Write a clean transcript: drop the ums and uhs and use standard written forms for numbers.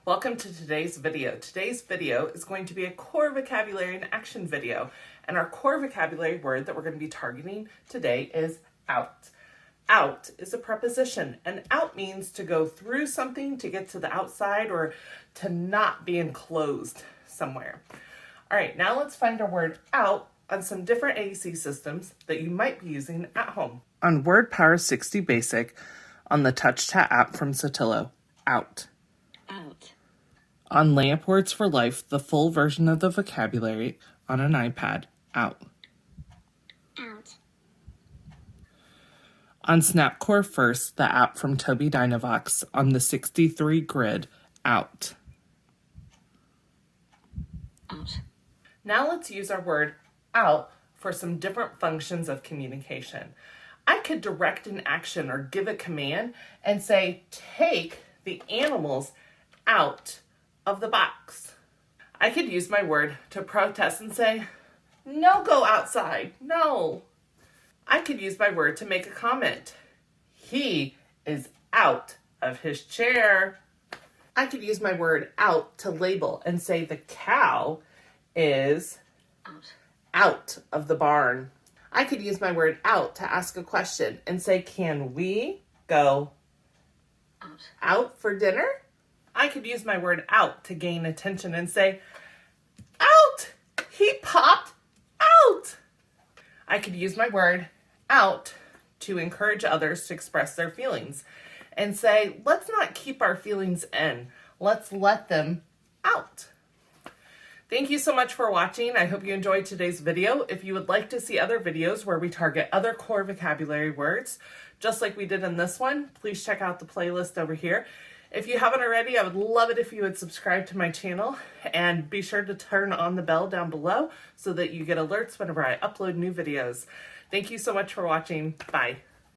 Welcome to today's video. Today's video is going to be a core vocabulary and action video. And our core vocabulary word that we're going to be targeting today is out. Out is a preposition, and out means to go through something to get to the outside or to not be enclosed somewhere. All right, now let's find our word out on some different AAC systems that you might be using at home. On Word Power 60 Basic, on the Touch Chat app from Sotillo, out. Out. On Layup Words for Life, the full version of the vocabulary on an iPad, out. Out. On Snapcore First, the app from Toby Dynavox, on the 63 grid, out. Out. Now let's use our word out for some different functions of communication. I could direct an action or give a command and say, take the animals out of the box. I could use my word to protest and say, no, go outside, no. I could use my word to make a comment. He is out of his chair. I could use my word out to label and say the cow is out of the barn. I could use my word out to ask a question and say, can we go out for dinner? I could use my word out to gain attention and say, out! He popped out! I could use my word out to encourage others to express their feelings and say, let's not keep our feelings in. Let's let them out. Thank you so much for watching. I hope you enjoyed today's video. If you would like to see other videos where we target other core vocabulary words, just like we did in this one, please check out the playlist over here. If you haven't already, I would love it if you would subscribe to my channel and be sure to turn on the bell down below so that you get alerts whenever I upload new videos. Thank you so much for watching. Bye.